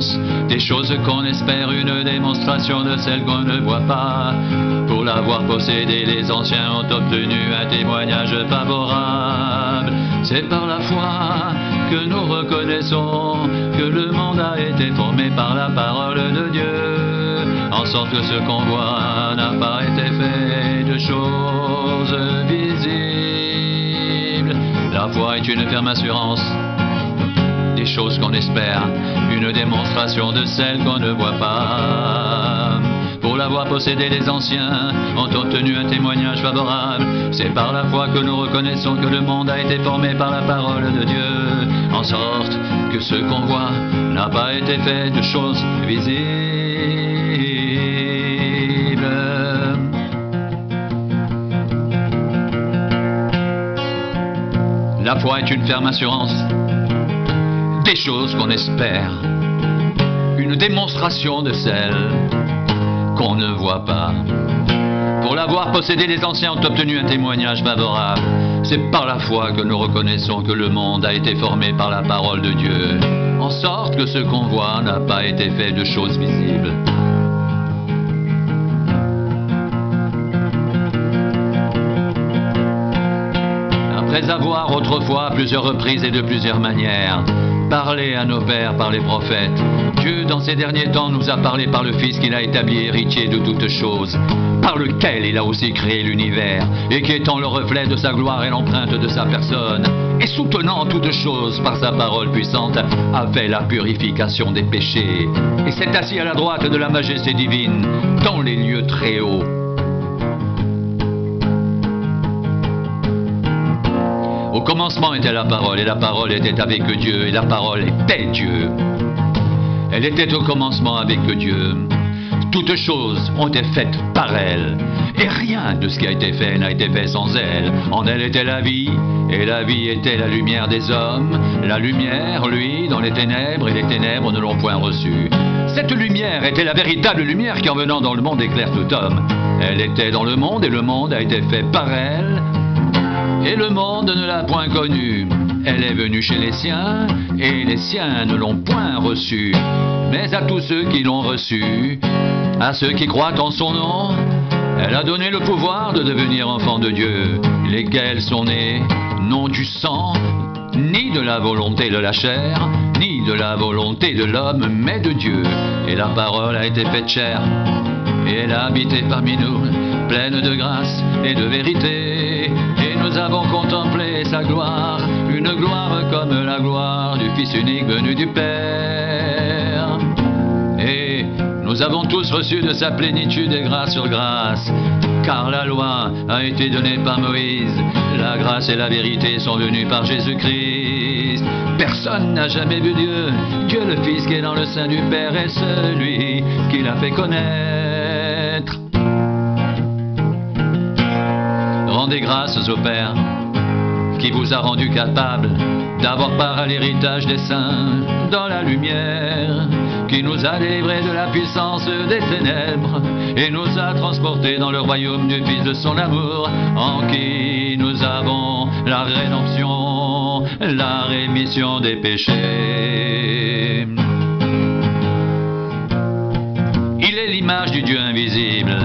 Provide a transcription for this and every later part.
sens, des choses qu'on espère, une démonstration de celles qu'on ne voit pas. Pour l'avoir possédé, les anciens ont obtenu un témoignage favorable. C'est par la foi que nous reconnaissons que le monde a été formé par la parole de Dieu, en sorte que ce qu'on voit n'a pas été fait de choses visibles. La foi est une ferme assurance des choses qu'on espère, une démonstration de celles qu'on ne voit pas. Pour l'avoir possédé, les anciens ont obtenu un témoignage favorable. C'est par la foi que nous reconnaissons que le monde a été formé par la parole de Dieu, en sorte que ce qu'on voit n'a pas été fait de choses visibles. La foi est une ferme assurance des choses qu'on espère, une démonstration de celles qu'on ne voit pas. Pour l'avoir possédé, les anciens ont obtenu un témoignage favorable. C'est par la foi que nous reconnaissons que le monde a été formé par la parole de Dieu, en sorte que ce qu'on voit n'a pas été fait de choses visibles. Après avoir autrefois, à plusieurs reprises et de plusieurs manières, parlé à nos pères par les prophètes, Dieu dans ces derniers temps nous a parlé par le Fils qu'il a établi héritier de toutes choses, par lequel il a aussi créé l'univers, et qui étant le reflet de sa gloire et l'empreinte de sa personne, et soutenant toutes choses par sa parole puissante, a fait la purification des péchés, et s'est assis à la droite de la majesté divine, dans les lieux très hauts. Au commencement était la parole, et la parole était avec Dieu, et la parole était Dieu. Elle était au commencement avec Dieu. Toutes choses ont été faites par elle, et rien de ce qui a été fait n'a été fait sans elle. En elle était la vie, et la vie était la lumière des hommes. La lumière, lui, dans les ténèbres, et les ténèbres ne l'ont point reçue. Cette lumière était la véritable lumière qui, en venant dans le monde, éclaire tout homme. Elle était dans le monde, et le monde a été fait par elle, et le monde ne l'a point connue. Elle est venue chez les siens, et les siens ne l'ont point reçue. Mais à tous ceux qui l'ont reçue, à ceux qui croient en son nom, elle a donné le pouvoir de devenir enfants de Dieu, lesquels sont nés non du sang, ni de la volonté de la chair, ni de la volonté de l'homme, mais de Dieu. Et la parole a été faite chair, et elle a habité parmi nous, pleine de grâce et de vérité. Et nous avons contemplé sa gloire, une gloire comme la gloire du Fils unique venu du Père. Et nous avons tous reçu de sa plénitude et grâce sur grâce, car la loi a été donnée par Moïse, la grâce et la vérité sont venues par Jésus-Christ. Personne n'a jamais vu Dieu, Dieu le Fils qui est dans le sein du Père est celui qui l'a fait connaître. Rendez grâces au Père qui vous a rendu capable d'avoir part à l'héritage des saints dans la lumière, qui nous a délivrés de la puissance des ténèbres et nous a transportés dans le royaume du Fils de son amour, en qui nous avons la rédemption, la rémission des péchés. Il est l'image du Dieu invisible,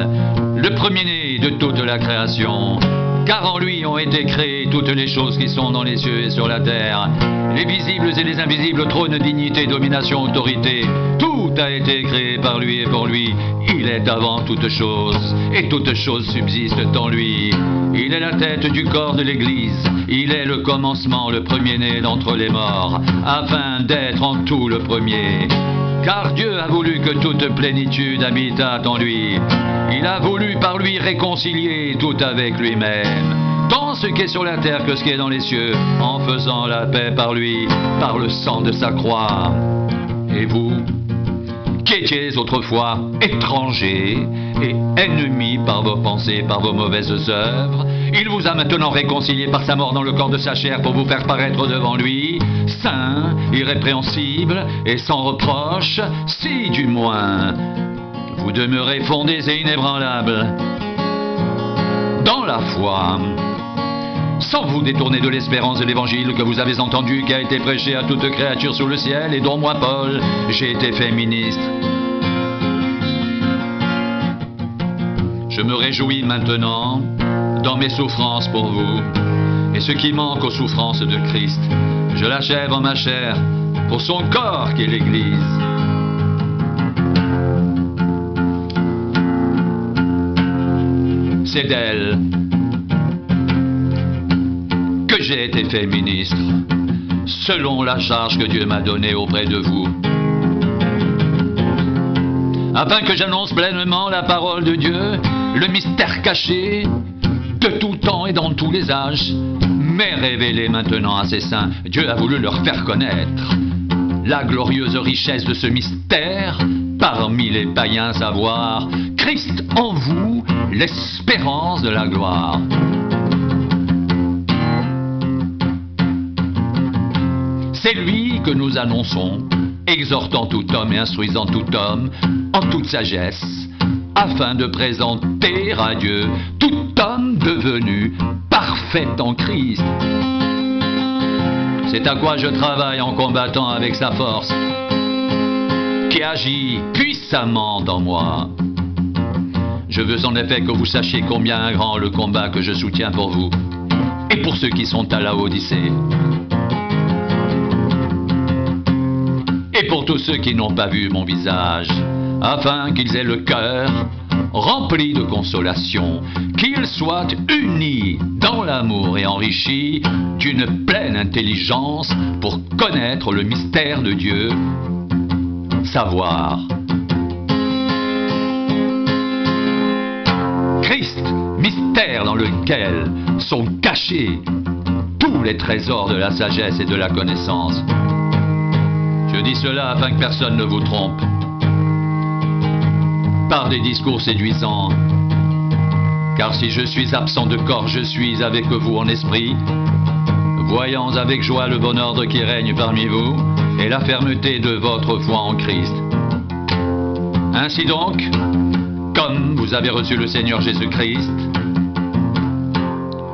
le premier-né de toute la création, car en lui ont été créées toutes les choses qui sont dans les cieux et sur la terre, les visibles et les invisibles, trône, dignité, domination, autorité. Tout a été créé par lui et pour lui. Il est avant toutes choses, et toutes choses subsistent en lui. Il est la tête du corps de l'Église. Il est le commencement, le premier-né d'entre les morts, afin d'être en tout le premier. Car Dieu a voulu que toute plénitude habitât en lui. Il a voulu par lui réconcilier tout avec lui-même, tant ce qui est sur la terre que ce qui est dans les cieux, en faisant la paix par lui, par le sang de sa croix. Et vous, qui étiez autrefois étrangers et ennemis par vos pensées, par vos mauvaises œuvres, il vous a maintenant réconciliés par sa mort dans le corps de sa chair pour vous faire paraître devant lui, saint, irrépréhensible et sans reproche, si du moins vous demeurez fondés et inébranlables dans la foi. sans vous détourner de l'espérance de l'évangile que vous avez entendu, qui a été prêché à toute créature sous le ciel, et dont moi, Paul, j'ai été fait ministre. Je me réjouis maintenant dans mes souffrances pour vous, et ce qui manque aux souffrances de Christ, je l'achève en ma chair pour son corps qui est l'Église. C'est d'elle que j'ai été fait ministre, selon la charge que Dieu m'a donnée auprès de vous, afin que j'annonce pleinement la parole de Dieu, le mystère caché de tout temps et dans tous les âges, mais révélé maintenant à ses saints. Dieu a voulu leur faire connaître la glorieuse richesse de ce mystère parmi les païens, savoir Christ en vous, l'espérance de la gloire. C'est lui que nous annonçons, exhortant tout homme et instruisant tout homme en toute sagesse, afin de présenter à Dieu tout homme devenu parfait en Christ. C'est à quoi je travaille en combattant avec sa force, qui agit puissamment en moi. Je veux en effet que vous sachiez combien grand le combat que je soutiens pour vous, et pour ceux qui sont à la Odyssée, et pour tous ceux qui n'ont pas vu mon visage, afin qu'ils aient le cœur rempli de consolation, qu'ils soient unis dans l'amour et enrichis d'une pleine intelligence pour connaître le mystère de Dieu, savoir Christ, mystère dans lequel sont cachés tous les trésors de la sagesse et de la connaissance. Je dis cela afin que personne ne vous trompe par des discours séduisants. Car si je suis absent de corps, je suis avec vous en esprit, voyant avec joie le bon ordre qui règne parmi vous et la fermeté de votre foi en Christ. Ainsi donc, comme vous avez reçu le Seigneur Jésus-Christ,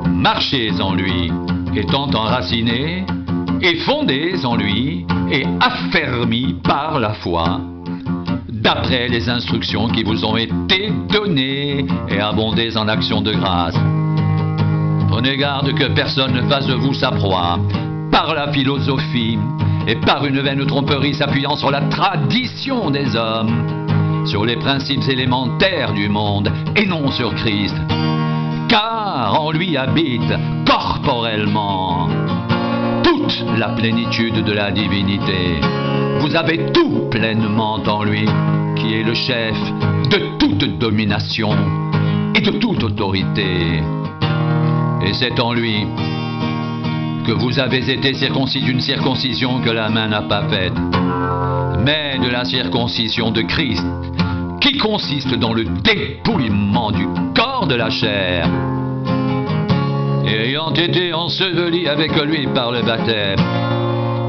marchez en lui, étant enracinés et fondés en lui et affermis par la foi, d'après les instructions qui vous ont été données, et abondez en actions de grâce. Prenez garde que personne ne fasse de vous sa proie, par la philosophie et par une vaine tromperie s'appuyant sur la tradition des hommes, sur les principes élémentaires du monde, et non sur Christ. Car en lui habite corporellement toute la plénitude de la divinité. Vous avez tout pleinement en lui, qui est le chef de toute domination et de toute autorité. Et c'est en lui que vous avez été circoncis d'une circoncision que la main n'a pas faite, mais de la circoncision de Christ, qui consiste dans le dépouillement du corps de la chair, et ayant été ensevelis avec lui par le baptême,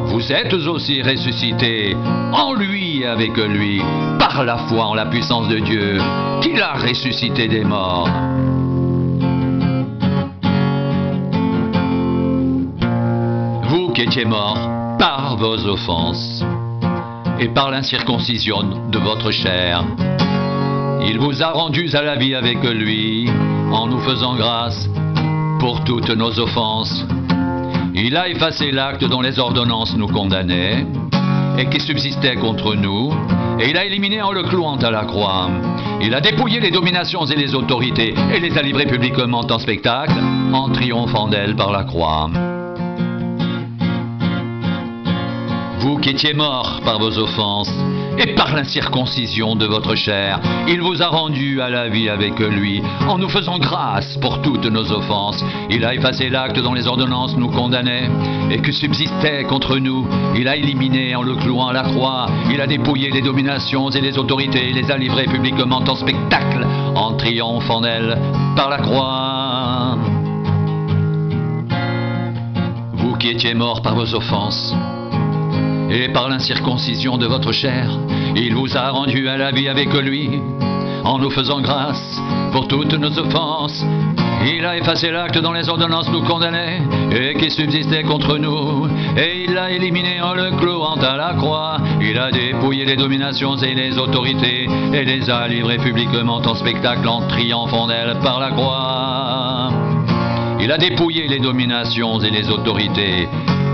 vous êtes aussi ressuscités en lui et avec lui, par la foi en la puissance de Dieu, qui l'a ressuscité des morts. Vous qui étiez morts par vos offenses et par l'incirconcision de votre chair, il vous a rendus à la vie avec lui, en nous faisant grâce pour toutes nos offenses. Il a effacé l'acte dont les ordonnances nous condamnaient et qui subsistait contre nous, et il a éliminé en le clouant à la croix. Il a dépouillé les dominations et les autorités et les a livrées publiquement en spectacle, en triomphant d'elles par la croix. Vous qui étiez morts par vos offenses et par l'incirconcision de votre chair, il vous a rendus à la vie avec lui, en nous faisant grâce pour toutes nos offenses. Il a effacé l'acte dont les ordonnances nous condamnaient et qui subsistait contre nous. Il a éliminé en le clouant à la croix. Il a dépouillé les dominations et les autorités, et les a livrées publiquement en spectacle, en triomphant d'elles par la croix. Vous qui étiez morts par vos offenses et par l'incirconcision de votre chair, il vous a rendus à la vie avec lui, en nous faisant grâce pour toutes nos offenses. Il a effacé l'acte dont les ordonnances nous condamnaient et qui subsistait contre nous. Et il l'a éliminé en le clouant à la croix. Il a dépouillé les dominations et les autorités et les a livrées publiquement en spectacle en triomphant d'elles par la croix. Il a dépouillé les dominations et les autorités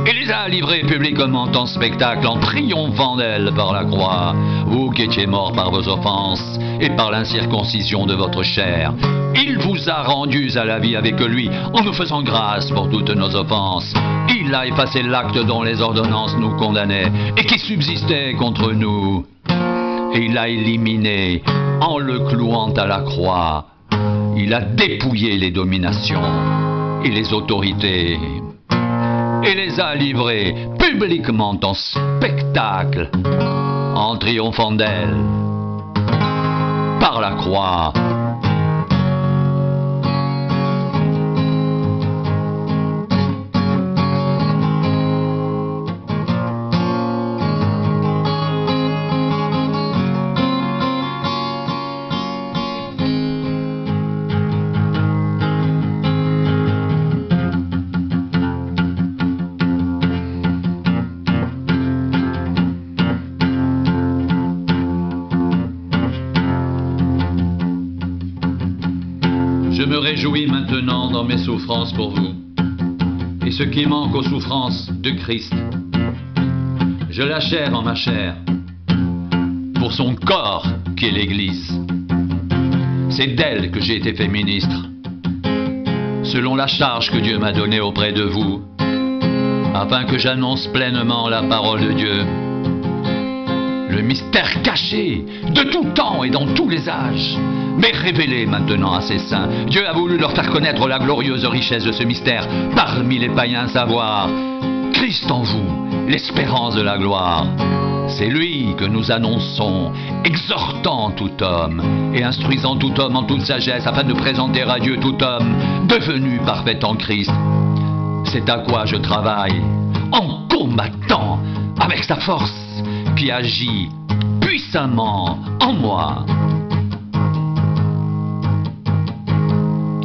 et les a livrées publiquement en spectacle en triomphant d'elles par la croix. Vous qui étiez morts par vos offenses et par l'incirconcision de votre chair, il vous a rendus à la vie avec lui en nous faisant grâce pour toutes nos offenses. Il a effacé l'acte dont les ordonnances nous condamnaient et qui subsistait contre nous. Et il l'a éliminé en le clouant à la croix. Il a dépouillé les dominations et les autorités et les a livrées publiquement en spectacle en triomphant d'elles par la croix. Je me réjouis maintenant dans mes souffrances pour vous, et ce qui manque aux souffrances de Christ, je l'achère en ma chair, pour son corps qui est l'Église. C'est d'elle que j'ai été fait ministre, selon la charge que Dieu m'a donnée auprès de vous, afin que j'annonce pleinement la parole de Dieu, le mystère caché de tout temps et dans tous les âges, mais révélé maintenant à ses saints. Dieu a voulu leur faire connaître la glorieuse richesse de ce mystère parmi les païens, savoir Christ en vous, l'espérance de la gloire. C'est lui que nous annonçons, exhortant tout homme et instruisant tout homme en toute sagesse, afin de présenter à Dieu tout homme devenu parfait en Christ. C'est à quoi je travaille, en combattant avec sa force qui agit puissamment en moi.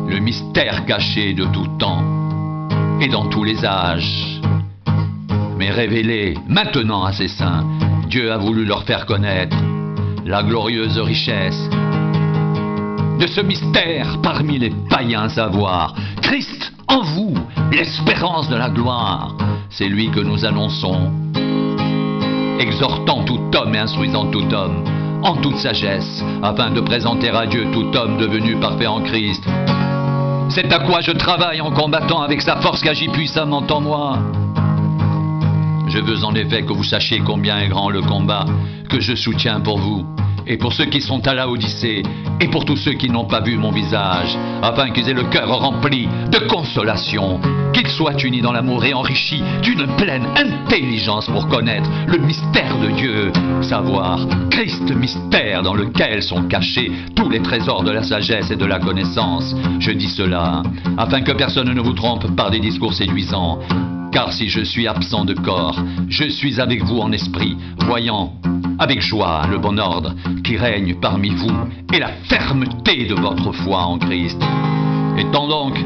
Le mystère caché de tout temps et dans tous les âges, mais révélé maintenant à ses saints. Dieu a voulu leur faire connaître la glorieuse richesse de ce mystère parmi les païens, savoir Christ en vous, l'espérance de la gloire. C'est lui que nous annonçons, exhortant tout homme et instruisant tout homme en toute sagesse, afin de présenter à Dieu tout homme devenu parfait en Christ. C'est à quoi je travaille en combattant avec sa force qui agit puissamment en moi. Je veux en effet que vous sachiez combien est grand le combat que je soutiens pour vous, et pour ceux qui sont à la Odyssée, et pour tous ceux qui n'ont pas vu mon visage, afin qu'ils aient le cœur rempli de consolation, qu'ils soient unis dans l'amour et enrichis d'une pleine intelligence pour connaître le mystère de Dieu, savoir Christ, mystère dans lequel sont cachés tous les trésors de la sagesse et de la connaissance. Je dis cela afin que personne ne vous trompe par des discours séduisants, car si je suis absent de corps, je suis avec vous en esprit, voyant avec joie le bon ordre qui règne parmi vous et la fermeté de votre foi en Christ. Étant donc,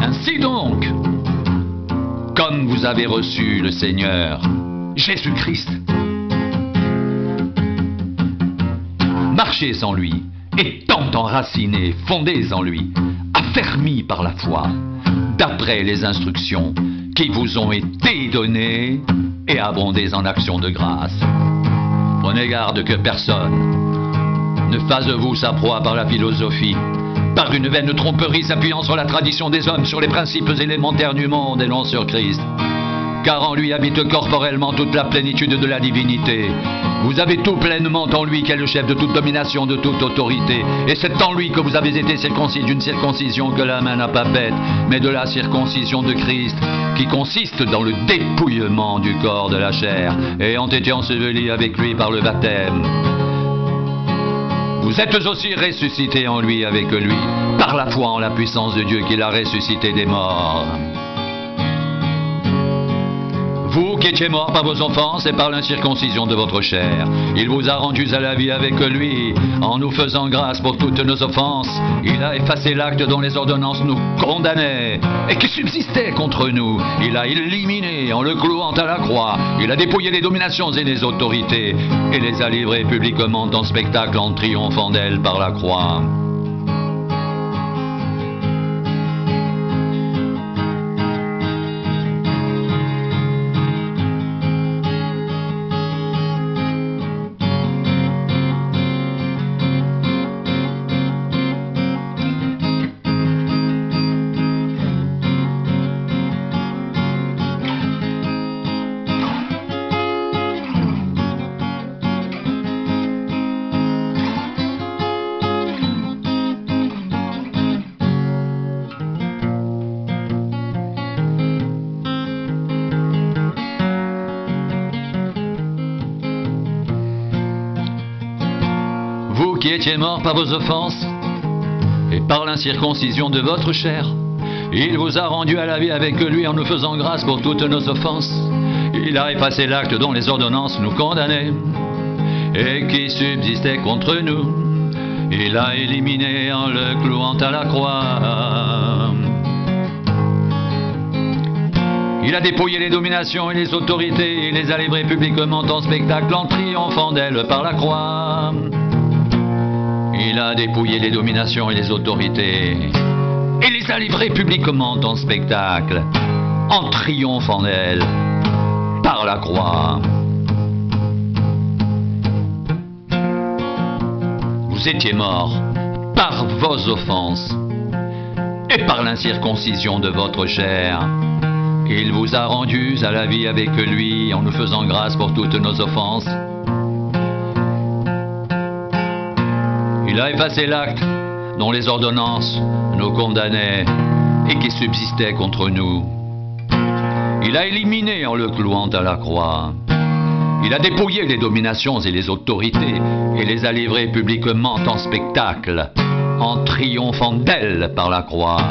ainsi donc, comme vous avez reçu le Seigneur Jésus-Christ, marchez en lui, étant enracinés, fondés en lui, affermis par la foi, d'après les instructions qui vous ont été données, et abondez en actions de grâce. Prenez garde que personne ne fasse de vous sa proie par la philosophie, par une vaine tromperie s'appuyant sur la tradition des hommes, sur les principes élémentaires du monde et non sur Christ. Car en lui habite corporellement toute la plénitude de la divinité. Vous avez tout pleinement en lui qui est le chef de toute domination, de toute autorité. Et c'est en lui que vous avez été circoncis d'une circoncision que la main n'a pas faite, mais de la circoncision de Christ, qui consiste dans le dépouillement du corps de la chair, et ont été ensevelis avec lui par le baptême. Vous êtes aussi ressuscités en lui avec lui, par la foi en la puissance de Dieu qui l'a ressuscité des morts. Vous qui étiez morts par vos offenses et par l'incirconcision de votre chair, il vous a rendus à la vie avec lui, en nous faisant grâce pour toutes nos offenses. Il a effacé l'acte dont les ordonnances nous condamnaient et qui subsistait contre nous. Il a éliminé en le clouant à la croix. Il a dépouillé les dominations et les autorités et les a livrées publiquement en spectacle en triomphant d'elles par la croix. Vous qui étiez morts par vos offenses et par l'incirconcision de votre chair, il vous a rendus à la vie avec lui en nous faisant grâce pour toutes nos offenses. Il a effacé l'acte dont les ordonnances nous condamnaient et qui subsistait contre nous. Il a éliminé en le clouant à la croix. Il a dépouillé les dominations et les autorités et les a livrées publiquement en spectacle en triomphant d'elles par la croix. Il a dépouillé les dominations et les autorités et les a livrées publiquement en spectacle en triomphant d'elles par la croix. Vous étiez morts par vos offenses et par l'incirconcision de votre chair. Il vous a rendus à la vie avec lui en nous faisant grâce pour toutes nos offenses. Il a effacé l'acte dont les ordonnances nous condamnaient et qui subsistait contre nous. Il a éliminé en le clouant à la croix. Il a dépouillé les dominations et les autorités et les a livrées publiquement en spectacle, en triomphant d'elles par la croix.